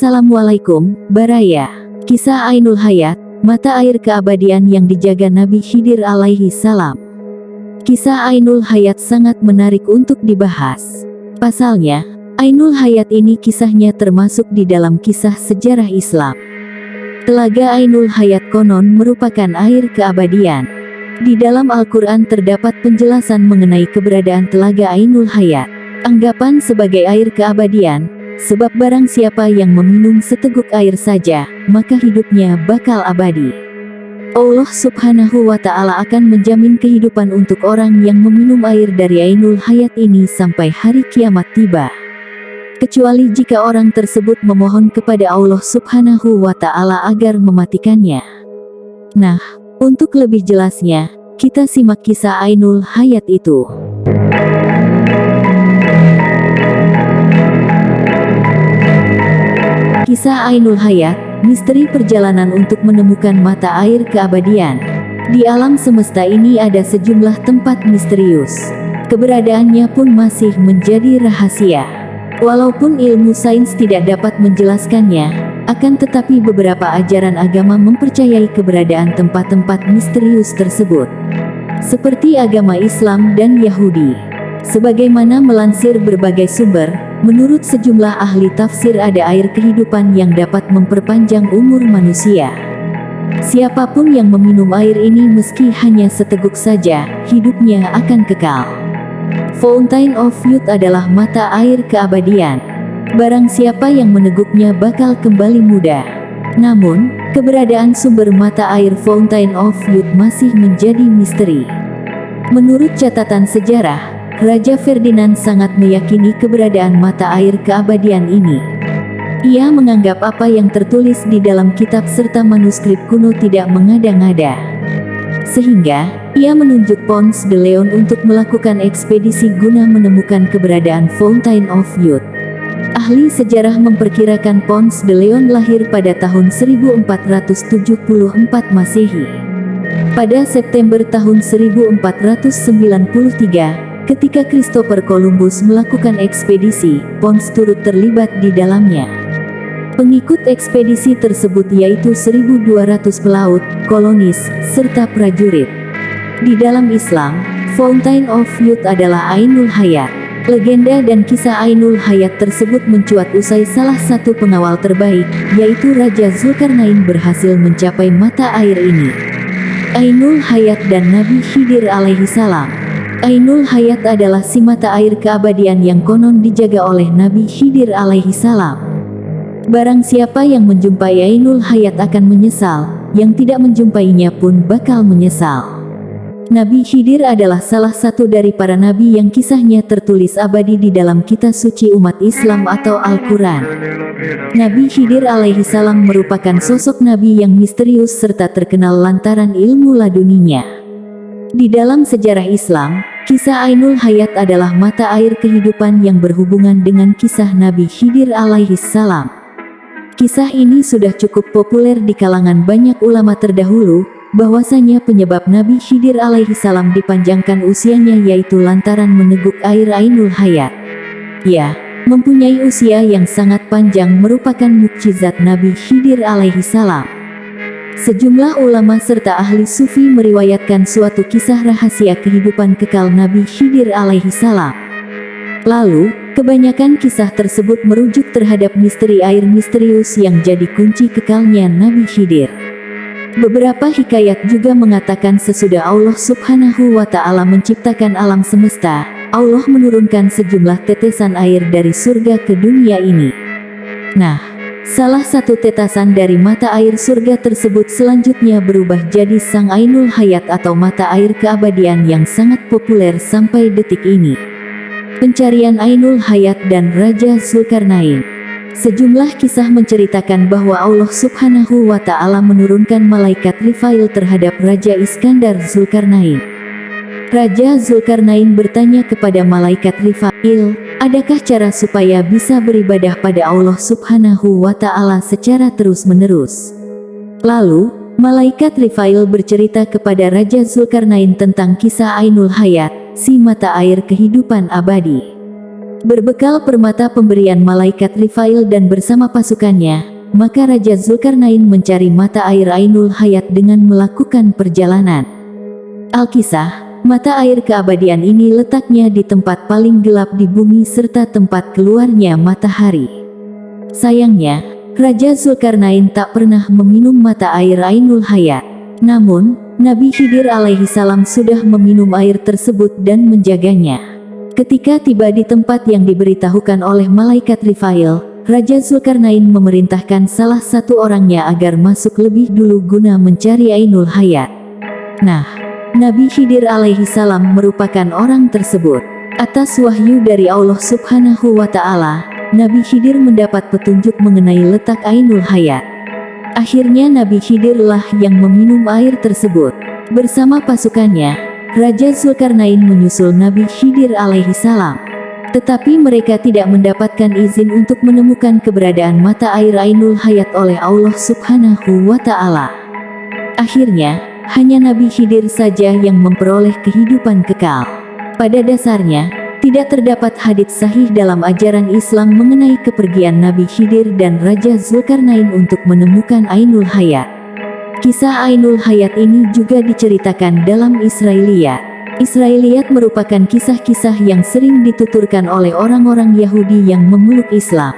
Assalamualaikum, Baraya. Kisah Ainul Hayat, mata air keabadian yang dijaga Nabi Khidir alaihi salam. Kisah Ainul Hayat sangat menarik untuk dibahas. Pasalnya, Ainul Hayat ini kisahnya termasuk di dalam kisah sejarah Islam. Telaga Ainul Hayat konon merupakan air keabadian. Di dalam Al-Quran terdapat penjelasan mengenai keberadaan telaga Ainul Hayat. Anggapan sebagai air keabadian, sebab barang siapa yang meminum seteguk air saja, maka hidupnya bakal abadi. Allah Subhanahu wa Ta'ala akan menjamin kehidupan untuk orang yang meminum air dari Ainul Hayat ini sampai hari kiamat tiba. Kecuali jika orang tersebut memohon kepada Allah Subhanahu wa Ta'ala agar mematikannya. Nah, untuk lebih jelasnya, kita simak kisah Ainul Hayat itu. Kisah Ainul Hayat, misteri perjalanan untuk menemukan mata air keabadian. Di alam semesta ini ada sejumlah tempat misterius. Keberadaannya pun masih menjadi rahasia. Walaupun ilmu sains tidak dapat menjelaskannya, akan tetapi beberapa ajaran agama mempercayai keberadaan tempat-tempat misterius tersebut. Seperti agama Islam dan Yahudi. Sebagaimana melansir berbagai sumber, menurut sejumlah ahli tafsir ada air kehidupan yang dapat memperpanjang umur manusia. Siapapun yang meminum air ini meski hanya seteguk saja, hidupnya akan kekal. Fountain of Youth adalah mata air keabadian. Barang siapa yang meneguknya bakal kembali muda. Namun, keberadaan sumber mata air Fountain of Youth masih menjadi misteri. Menurut catatan sejarah, Raja Ferdinand sangat meyakini keberadaan mata air keabadian ini. Ia menganggap apa yang tertulis di dalam kitab serta manuskrip kuno tidak mengada-ngada. Sehingga, ia menunjuk Pons de Leon untuk melakukan ekspedisi guna menemukan keberadaan Fountain of Youth. Ahli sejarah memperkirakan Pons de Leon lahir pada tahun 1474 Masehi. Pada September tahun 1493, ketika Christopher Columbus melakukan ekspedisi, Pons turut terlibat di dalamnya. Pengikut ekspedisi tersebut yaitu 1.200 pelaut, kolonis, serta prajurit. Di dalam Islam, Fountain of Youth adalah Ainul Hayat. Legenda dan kisah Ainul Hayat tersebut mencuat usai salah satu pengawal terbaik, yaitu Raja Zulkarnain berhasil mencapai mata air ini. Ainul Hayat dan Nabi Khidir alaihi salam. Ainul Hayat adalah si mata air keabadian yang konon dijaga oleh Nabi Khidir alaihi salam. Barang siapa yang menjumpai Ainul Hayat akan menyesal, yang tidak menjumpainya pun bakal menyesal. Nabi Khidir adalah salah satu dari para nabi yang kisahnya tertulis abadi di dalam kitab suci umat Islam atau Al-Quran. Nabi Khidir alaihi salam merupakan sosok nabi yang misterius serta terkenal lantaran ilmu laduninya. Di dalam sejarah Islam, kisah Ainul Hayat adalah mata air kehidupan yang berhubungan dengan kisah Nabi Khidir alaihi salam. Kisah ini sudah cukup populer di kalangan banyak ulama terdahulu, bahwasanya penyebab Nabi Khidir alaihi salam dipanjangkan usianya yaitu lantaran meneguk air Ainul Hayat. Ya, mempunyai usia yang sangat panjang merupakan mukjizat Nabi Khidir alaihi salam. Sejumlah ulama serta ahli sufi meriwayatkan suatu kisah rahasia kehidupan kekal Nabi Khidir alaihi salam. Lalu, kebanyakan kisah tersebut merujuk terhadap misteri air misterius yang jadi kunci kekalnya Nabi Khidir. Beberapa hikayat juga mengatakan sesudah Allah Subhanahu wa Ta'ala menciptakan alam semesta, Allah menurunkan sejumlah tetesan air dari surga ke dunia ini. Nah, salah satu tetesan dari mata air surga tersebut selanjutnya berubah jadi sang Ainul Hayat atau mata air keabadian yang sangat populer sampai detik ini. Pencarian Ainul Hayat dan Raja Zulkarnain. Sejumlah kisah menceritakan bahwa Allah Subhanahu wa Ta'ala menurunkan malaikat Rifail terhadap Raja Iskandar Zulkarnain. Raja Zulkarnain bertanya kepada malaikat Rifail, adakah cara supaya bisa beribadah pada Allah Subhanahu wa Ta'ala secara terus-menerus? Lalu, malaikat Rifail bercerita kepada Raja Zulkarnain tentang kisah Ainul Hayat, si mata air kehidupan abadi. Berbekal permata pemberian malaikat Rifail dan bersama pasukannya, maka Raja Zulkarnain mencari mata air Ainul Hayat dengan melakukan perjalanan. Alkisah, mata air keabadian ini letaknya di tempat paling gelap di bumi serta tempat keluarnya matahari. Sayangnya, Raja Zulkarnain tak pernah meminum mata air Ainul Hayat. Namun, Nabi Khidir alaihi salam sudah meminum air tersebut dan menjaganya. Ketika tiba di tempat yang diberitahukan oleh malaikat Rifail, Raja Zulkarnain memerintahkan salah satu orangnya agar masuk lebih dulu guna mencari Ainul Hayat. Nah, Nabi Khidir alaihi salam merupakan orang tersebut. Atas wahyu dari Allah Subhanahu wa Ta'ala, Nabi Khidir mendapat petunjuk mengenai letak Ainul Hayat. Akhirnya Nabi Khidirlah yang meminum air tersebut. Bersama pasukannya, Raja Zulkarnain menyusul Nabi Khidir alaihi salam. Tetapi mereka tidak mendapatkan izin untuk menemukan keberadaan mata air Ainul Hayat oleh Allah Subhanahu wa Ta'ala. Akhirnya, hanya Nabi Khidir saja yang memperoleh kehidupan kekal. Pada dasarnya, tidak terdapat hadits sahih dalam ajaran Islam mengenai kepergian Nabi Khidir dan Raja Zulkarnain untuk menemukan Ainul Hayat. Kisah Ainul Hayat ini juga diceritakan dalam Israiliyat. Israiliyat merupakan kisah-kisah yang sering dituturkan oleh orang-orang Yahudi yang memeluk Islam.